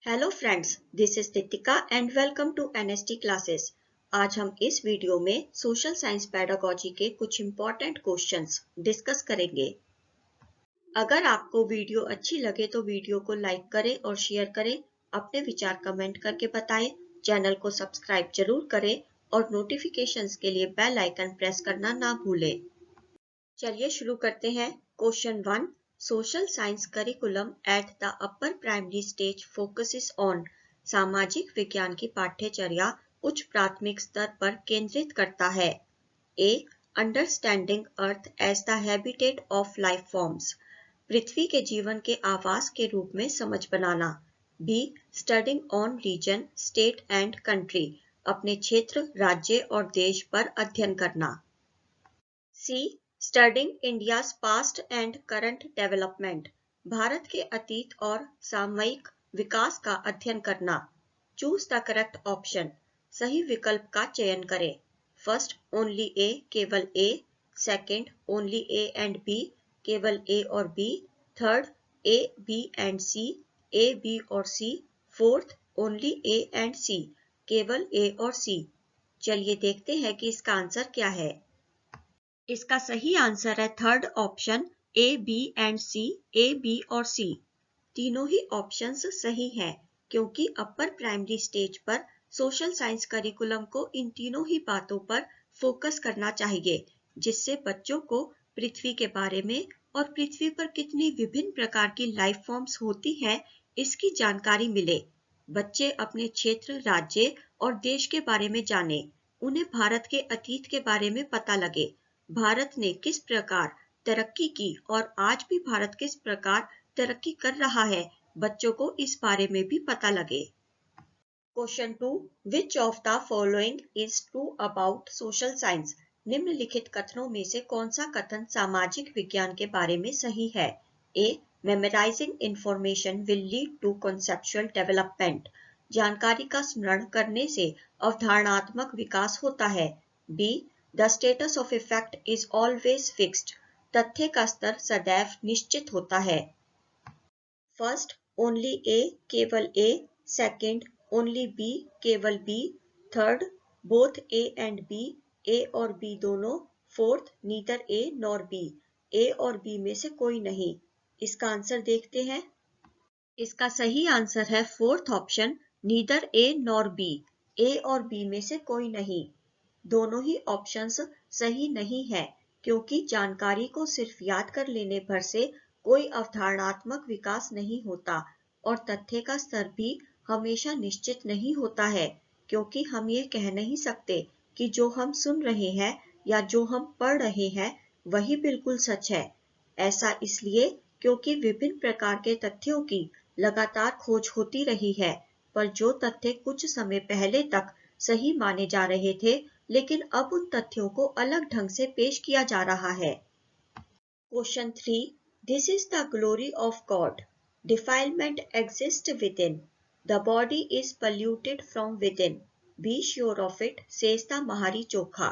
Hello friends, this is Nitika and welcome to NST classes. आज हम इस वीडियो में सोशल साइंस पेडागोजी के कुछ इम्पोर्टेंट क्वेश्चंस डिस्कस करेंगे। अगर आपको वीडियो अच्छी लगे तो वीडियो को लाइक करें और शेयर करें, अपने विचार कमेंट करके बताएं, चैनल को सब्सक्राइब जरूर करें और नोटिफिकेशंस के लिए बेल आइकन प्रेस करना ना भूलें। चलिए शुरू करते हैं। Question 1, social science curriculum at the upper primary stage focuses on. सामाजिक विज्ञान की पाठ्यचर्या उच्च प्राथमिक स्तर पर केंद्रित करता है। A, understanding earth as the habitat of life forms, पृथ्वी के जीवन के आवास के रूप में समझ बनाना। B, studying on region, state and country, अपने क्षेत्र, राज्य और देश पर अध्ययन करना। C, studying India's past and current development, भारत के अतीत और सामयिक विकास का अध्ययन करना। चूज द करेक्ट ऑप्शन, सही विकल्प का चयन करें। फर्स्ट, ओनली ए, केवल A. Second, only A and B, केवल ए और B. Third, A, B and C, A, B और C. Fourth, only A and C, केवल ए और सी। चलिए देखते हैं कि इसका आंसर क्या है। इसका सही आंसर है third option, A, B and C, A, B और सी। तीनों ही ऑप्शंस सही हैं, क्योंकि अपर प्राइमरी स्टेज पर सोशल साइंस करिकुलम को इन तीनों ही बातों पर फोकस करना चाहिए, जिससे बच्चों को पृथ्वी के बारे में और पृथ्वी पर कितनी विभिन्न प्रकार की लाइफ फॉर्म्स होती हैं, इसकी जानकारी मिले। बच्चे अपने क्षेत्र, राज्य और देश के बारे में जाने, उन्हें भारत के अतीत के बारे में पता लगे, भारत ने किस प्रकार तरक्की की और आज भी भारत किस प्रकार तरक्की कर रहा है, बच्चों को इस बारे में भी पता लगे। Question 2, which of the following is true about social science, निम्नलिखित कथनों में से कौन सा कथन सामाजिक विज्ञान के बारे में सही है। A, memorising information will lead to conceptual development, जानकारी का स्मरण करने से अवधारणात्मक विकास होता है। B, The status of effect is always fixed, तथ्य का स्तर सदैव निश्चित होता है। फर्स्ट, ओनली ए, केवल ए। सेकंड, ओनली बी, केवल B. Third, both A and B, A और बी दोनों। Fourth, neither A nor B, A और बी में से कोई नहीं। इसका आंसर देखते हैं। इसका सही आंसर है fourth option, neither A nor B, A और बी में से कोई नहीं। दोनों ही ऑप्शंस सही नहीं है, क्योंकि जानकारी को सिर्फ याद कर लेने भर से कोई अवधारणात्मक विकास नहीं होता और तथ्य का स्तर भी हमेशा निश्चित नहीं होता है, क्योंकि हम ये कह नहीं सकते कि जो हम सुन रहे हैं या जो हम पढ़ रहे हैं वही बिल्कुल सच है। ऐसा इसलिए क्योंकि विभिन्न प्रकार के तथ्यों की लगातार खोज होती रही है, पर जो तथ्य कुछ समय पहले तक सही माने जा रहे थे, लेकिन अब उन तथ्यों को अलग ढंग से पेश किया जा रहा है। Question 3, this is the glory of God, defilement exist within, the body is polluted from within, be sure of it, says the Mahari Chokha.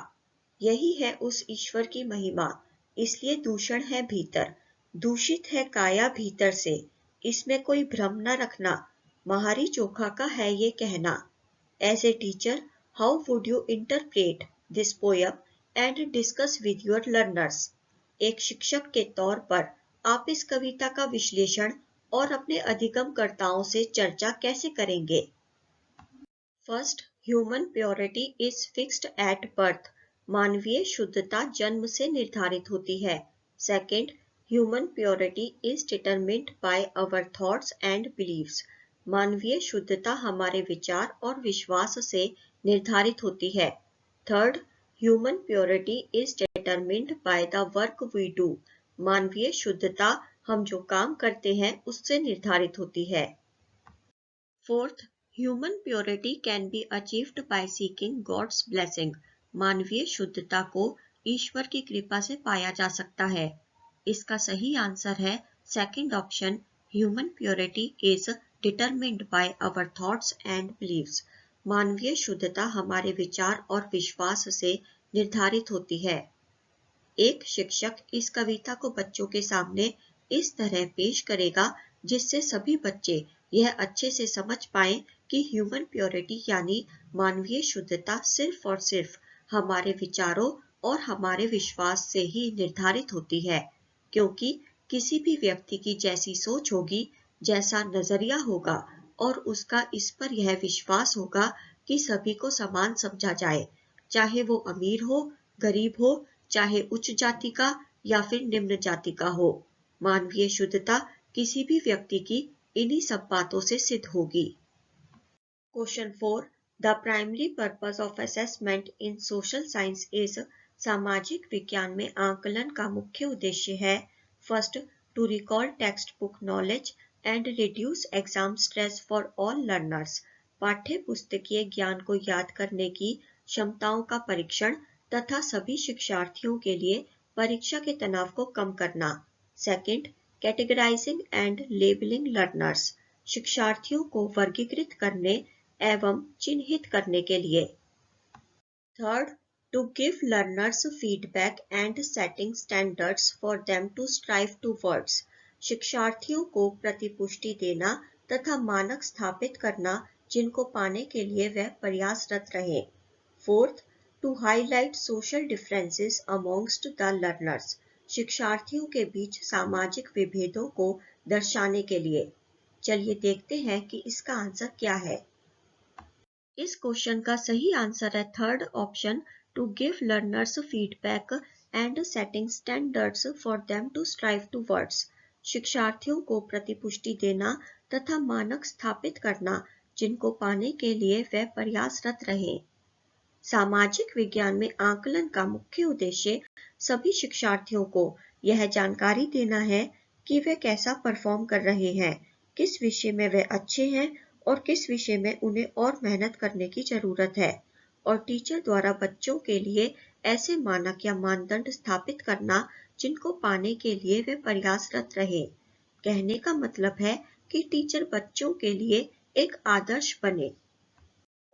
यही है उस ईश्वर की महिमा, इसलिए दूषण है भीतर, दूषित है काया भीतर से, इसमें कोई भ्रम न रखना, महारी चोखा का है ये कहना। As a teacher, how would you interpret this poem and discuss with your learners? एक शिक्षक के तौर पर आप इस कविता का विश्लेषण और अपने अधिगमकर्ताओं से चर्चा कैसे करेंगे। First, human purity is fixed at birth, मानवीय शुद्धता जन्म से निर्धारित होती है। Second, human purity is determined by our thoughts and beliefs, मानवीय शुद्धता हमारे विचार और विश्वास से निर्धारित होती है। Third, human purity is determined by the work we do, मानवीय शुद्धता हम जो काम करते हैं उससे निर्धारित होती है। Fourth, human purity can be achieved by seeking God's blessing, मानवीय शुद्धता को ईश्वर की कृपा से पाया जा सकता है। इसका सही आंसर है second option, human purity is determined by our thoughts and beliefs, मानवीय शुद्धता हमारे विचार और विश्वास से निर्धारित होती है। एक शिक्षक इस कविता को बच्चों के सामने इस तरह पेश करेगा जिससे सभी बच्चे यह अच्छे से समझ पाएं कि ह्यूमन प्योरिटी यानी मानवीय शुद्धता सिर्फ और सिर्फ हमारे विचारों और हमारे विश्वास से ही निर्धारित होती है, क्योंकि किसी भी व्यक्ति की जैसी सोच होगी, जैसा नजरिया होगा और उसका इस पर यह विश्वास होगा कि सभी को समान समझा जाए, चाहे वो अमीर हो, गरीब हो, चाहे उच्च जाति का या फिर निम्न जाति का हो। मानवीय शुद्धता किसी भी व्यक्ति की इन्हीं सब बातों से सिद्ध होगी। Question 4, the primary purpose of assessment in social science is. सामाजिक विज्ञान में आकलन का मुख्य उद्देश्य है first, to recall text book knowledge and reduce exam stress for all learners. पाठ्य पुस्तकीय ज्ञान को याद करने की क्षमताओं का परीक्षण तथा सभी शिक्षार्थियों के लिए परीक्षा के तनाव को कम करना। Second, categorising and labelling learners. शिक्षार्थियों को वर्गीकृत करने एवं चिन्हित करने के लिए। Third, to give learners feedback and setting standards for them to strive towards. शिक्षार्थियों को प्रतिपुष्टि देना तथा मानक स्थापित करना जिनको पाने के लिए वह प्रयासरत रहे। Fourth, to highlight social differences amongst the learners. शिक्षार्थियों के बीच सामाजिक विभेदों को दर्शाने के लिए। चलिए देखते हैं कि इसका आंसर क्या है। इस क्वेश्चन का सही आंसर है third option, to give learners feedback and setting standards for them to strive towards. शिक्षार्थियों को प्रतिपुष्टि देना तथा मानक स्थापित करना जिनको पाने के लिए वह प्रयासरत रहे। सामाजिक विज्ञान में आकलन का मुख्य उद्देश्य सभी शिक्षार्थियों को यह जानकारी देना है कि वे कैसा परफॉर्म कर रहे हैं, किस विषय में वे अच्छे हैं और किस विषय में उन्हें और मेहनत करने की जरूरत है, और टीचर द्वारा बच्चों के लिए ऐसे मानक या मानदंड स्थापित करना जिनको पाने के लिए वे प्रयासरत रहे। कहने का मतलब है कि टीचर बच्चों के लिए एक आदर्श बने।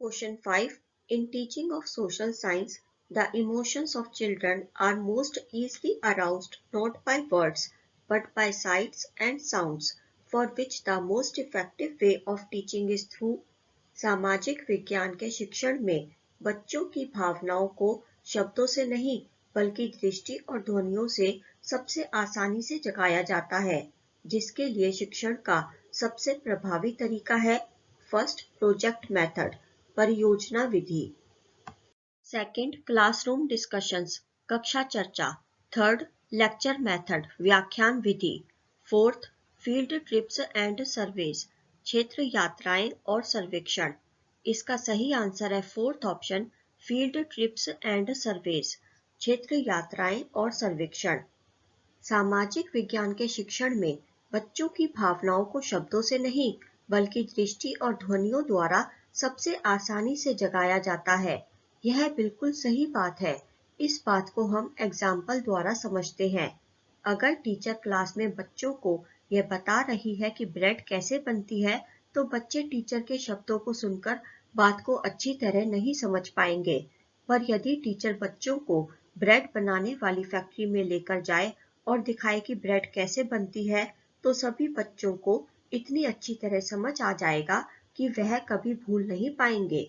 Question 5, in teaching of social science, the emotions of children are most easily aroused not by words but by sights and sounds, for which the most effective way of teaching is through। सामाजिक विज्ञान के शिक्षण में बच्चों की भावनाओं को शब्दों से नहीं बल्कि दृष्टि और ध्वनियों से सबसे आसानी से जगाया जाता है, जिसके लिए शिक्षण का सबसे प्रभावी तरीका है फर्स्ट, प्रोजेक्ट मेथड, परियोजना विधि। सेकंड, क्लासरूम डिस्कशंस, कक्षा चर्चा। थर्ड, लेक्चर मेथड, व्याख्यान विधि। Fourth, field trips and surveys, क्षेत्र यात्राएं और सर्वेक्षण। इसका सही आंसर है fourth option, field trips and surveys, क्षेत्र यात्राएं और सर्वेक्षण। सामाजिक विज्ञान के शिक्षण में बच्चों की भावनाओं को शब्दों से नहीं बल्कि दृष्टि और ध्वनियों द्वारा सबसे आसानी से जगाया जाता है। यह बिल्कुल सही बात है। इस बात को हम एग्जाम्पल द्वारा समझते हैं। अगर टीचर क्लास में बच्चों को यह बता रही है कि ब्रेड कैसे बनती है, तो बच्चे टीचर के शब्दों को सुनकर बात को अच्छी तरह नहीं समझ पाएंगे। पर यदि टीचर बच्चों को ब्रेड बनाने वाली फैक्ट्री में लेकर जाए और दिखाए कि ब्रेड कैसे बनती है, तो सभी बच्चों को इतनी अच्छी तरह समझ आ जाएगा कि वह कभी भूल नहीं पाएंगे।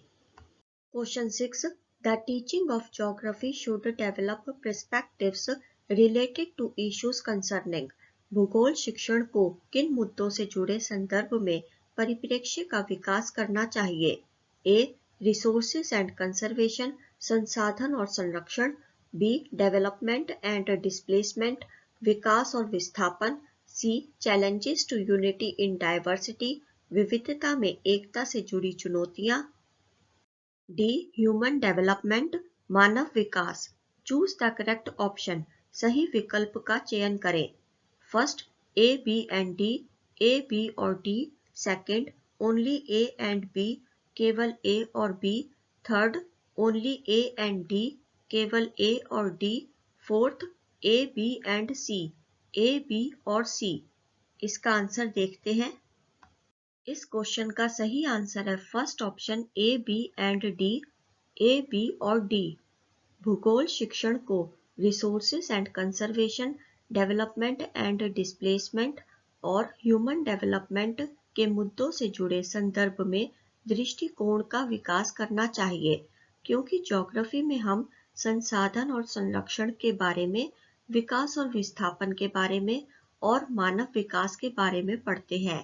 Question 6, the teaching of geography should develop perspectives related to issues concerning. भूगोल शिक्षण को किन मुद्दों से जुड़े संदर्भ में परिप्रेक्ष्य का विकास करना चाहिए? ए, रिसोर्सेज एंड कंजर्वेशन, संसाधन और संरक्षण। बी, डेवलपमेंट एंड डिस्प्लेसमेंट, विकास और विस्थापन। C, challenges to unity in diversity, विविधता में एकता से जुड़ी चुनौतियां। डी, ह्यूमन डेवलपमेंट, मानव विकास। चूज द करेक्ट ऑप्शन, सही विकल्प का चयन करें। First, A, B and D, A, B और D. Second, only A and B, केवल ए और B. Third, only A and D, केवल ए और D. Fourth, A, B and C, A, B और सी। इसका आंसर देखते हैं। इस क्वेश्चन का सही आंसर है first option, A, B and D, A, B और डी। भूगोल शिक्षण को resources and conservation, development and displacement और ह्यूमन डेवलपमेंट के मुद्दों से जुड़े संदर्भ में दृष्टिकोण का विकास करना चाहिए, क्योंकि ज्योग्राफी में हम संसाधन और संरक्षण के बारे में, विकास और विस्थापन के बारे में और मानव विकास के बारे में पढ़ते हैं।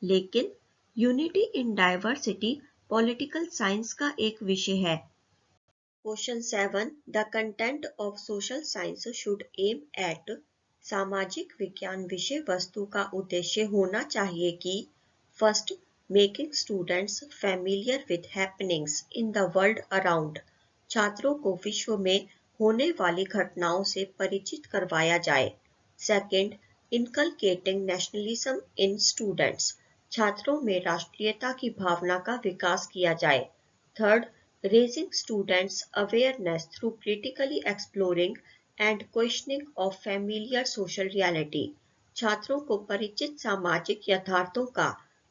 लेकिन unity in diversity political science का एक विषय है। Question 7. The content of social science should aim at. सामाजिक विज्ञान विषय वस्तु का उद्देश्य होना चाहिए कि first, making students familiar with happenings in the world around. छात्रों को विश्व में होने वाली घटनाओं से परिचित करवाया जाए। Second, inculcating nationalism in students. छात्रों में राष्ट्रीयता की भावना का विकास किया जाए। Third, raising students' awareness through critically exploring and questioning of familiar social reality. छात्रों को परिचित सामाजिक यथार्थों का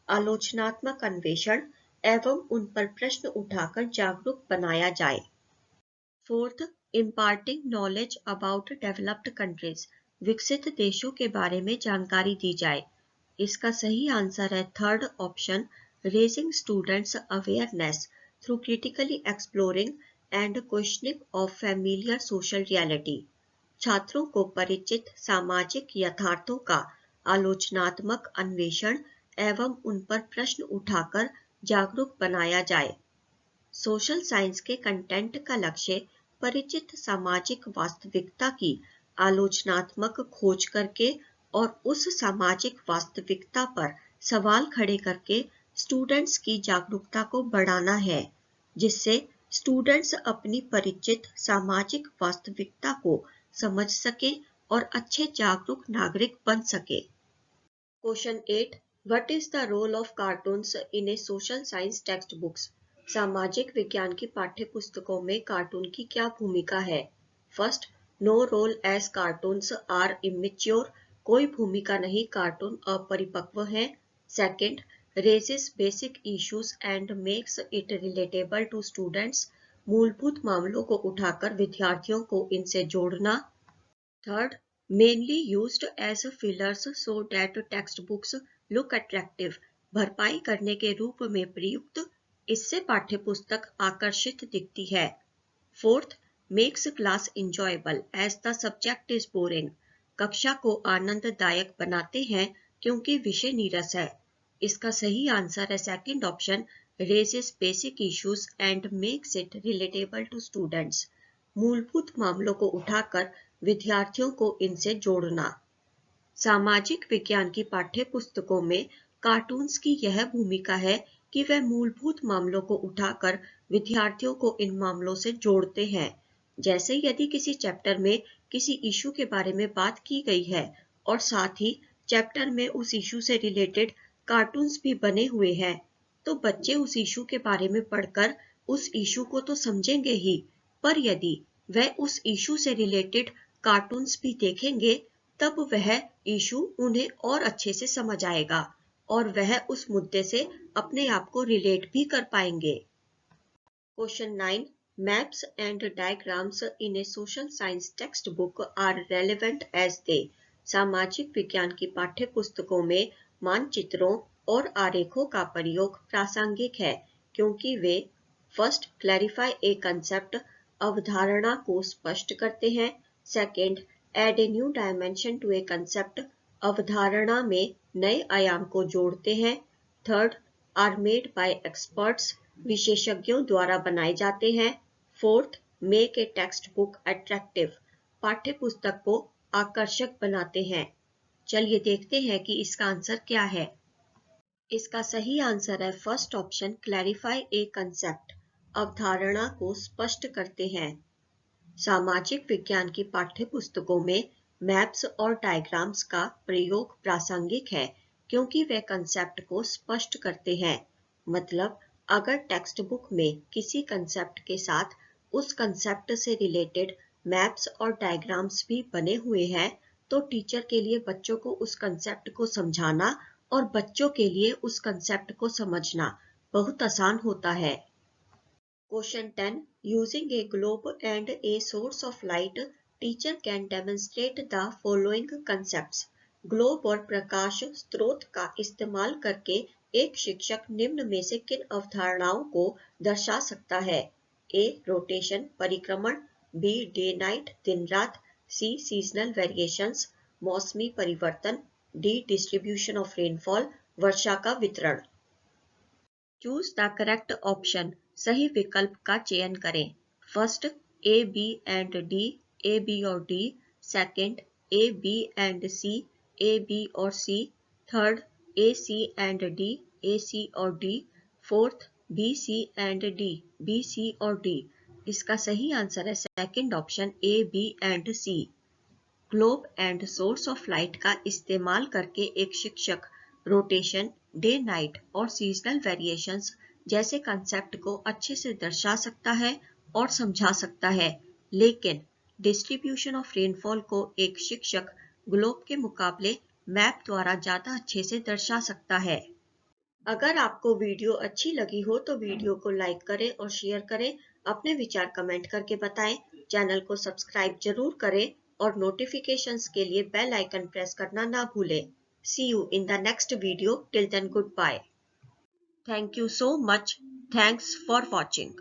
आलोचनात्मक अन्वेषण एवं उन पर प्रश्न उठाकर जागरूक बनाया जाए। Fourth, imparting knowledge about developed countries. विकसित देशों के बारे में जानकारी दी जाए। इसका सही आंसर है third option, raising students' awareness through critically exploring and questioning of familiar social reality. छात्रों को परिचित सामाजिक यथार्थों का आलोचनात्मक अन्वेषण एवं उन पर प्रश्न उठाकर जागरूक बनाया जाए। सोशल साइंस के कंटेंट का लक्ष्य परिचित सामाजिक वास्तविकता की आलोचनात्मक खोज करके और उस सामाजिक वास्तविकता पर सवाल खड़े करके स्टूडेंट्स की जागरूकता को बढ़ाना है, जिससे स्टूडेंट्स अपनी परिचित सामाजिक वास्तविकता को समझ सके और अच्छे जागरूक नागरिक बन सके। Question 8. What is the role of cartoons in a social science text books. सामाजिक विज्ञान की पाठ्य पुस्तकों में कार्टून की क्या भूमिका है। First, no role as cartoons are immature. कोई भूमिका नहीं, कार्टून अपरिपक्व है। Second, raises basic issues and makes it relatable to students. मूलभूत मामलों को उठाकर विद्यार्थियों को इनसे जोड़ना। Third, mainly used as fillers so that textbooks look attractive. भरपाई करने के रूप में प्रयुक्त, इससे पाठ्यपुस्तक आकर्षित दिखती है। Fourth, makes class enjoyable as the subject is boring. कक्षा को आनंददायक बनाते हैं क्योंकि विषय नीरस है। इसका सही आंसर है second option, raises basic issues and makes it relatable to students. मूलभूत मामलों को उठाकर विद्यार्थियों को इनसे जोड़ना। सामाजिक विज्ञान की पाठ्य पुस्तकों में कार्टून्स की यह भूमिका है कि वह मूलभूत मामलों को उठाकर विद्यार्थियों को इन मामलों से जोड़ते हैं। जैसे यदि किसी चैप्टर में किसी इशू के बारे में बात की गई है और साथ ही चैप्टर में उस इशू से रिलेटेड कार्टून्स भी बने हुए हैं, तो बच्चे उस इशू के बारे में पढ़कर उस इशू को तो समझेंगे ही, पर यदि वह उस इशू से रिलेटेड कार्टून्स भी देखेंगे, तब वह इशू उन्हें और अच्छे से समझ आएगा और वह उस मुद्दे से अपने आप को रिलेट भी कर पाएंगे। Question 9. Maps and diagrams in a social science text book are relevant as they. सामाजिक विज्ञान की पाठ्य पुस्तकों में मानचित्रों और आरेखों का प्रयोग प्रासंगिक है क्योंकि वे फर्स्ट, क्लैरिफाई ए कंसेप्ट, अवधारणा को स्पष्ट करते हैं। Second, add a new dimension to a concept, अवधारणा में नए आयाम को जोड़ते हैं। Third, are made by experts, विशेषज्ञों द्वारा बनाए जाते हैं। Fourth, make a text book attractive, पाठ्य पुस्तक को आकर्षक बनाते हैं। चलिए देखते हैं कि इसका आंसर क्या है। इसका सही आंसर है first option, clarify a concept, अवधारणा को स्पष्ट करते हैं। सामाजिक विज्ञान की पाठ्य पुस्तकों में मैप्स और डायग्राम्स का प्रयोग प्रासंगिक है क्योंकि वे कंसेप्ट को स्पष्ट करते हैं। मतलब अगर टेक्स्ट बुक में किसी कंसेप्ट के साथ उस कंसेप्ट से रिलेटेड मैप्स और डायग्राम्स भी बने हुए हैं, तो टीचर के लिए बच्चों को उस कंसेप्ट को समझाना और बच्चों के लिए उस कंसेप्ट को समझना बहुत आसान होता है। Question 10. Using A globe and a source of light, teacher can demonstrate the following concepts. Globe और प्रकाश स्रोत का इस्तेमाल करके एक शिक्षक निम्न में से किन अवधारणाओं को दर्शा सकता है? ए रोटेशन परिक्रमण, बी डे नाइट दिन रात, सी सीजनल वेरिएशंस मौसमी परिवर्तन, डी डिस्ट्रीब्यूशन ऑफ रेनफॉल वर्षा का वितरण। चूज द करेक्ट ऑप्शन, सही विकल्प का चयन करें। First A B and D, A B और D. Second A B and C, A B और C. Third A C and D, A C और D. Fourth B C and D, B C और D. इसका सही answer है second option A B and C. Globe and source of light का इस्तेमाल करके एक शिक्षक रोटेशन, डे नाइट और सीजनल वेरिएशंस जैसे कंसेप्ट को अच्छे से दर्शा सकता है और समझा सकता है, लेकिन डिस्ट्रीब्यूशन ऑफ रेनफॉल को एक शिक्षक ग्लोब के मुकाबले मैप द्वारा ज्यादा अच्छे से दर्शा सकता है। अगर आपको वीडियो अच्छी लगी हो तो वीडियो को लाइक करें और शेयर करें, अपने विचार कमेंट करके बताएं, चैनल को सब्सक्राइब जरूर करें और नोटिफिकेशंस के लिए बेल आइकन प्रेस करना ना भूलें। See you in the next video. Till then, goodbye. Thank you so much. Thanks for watching.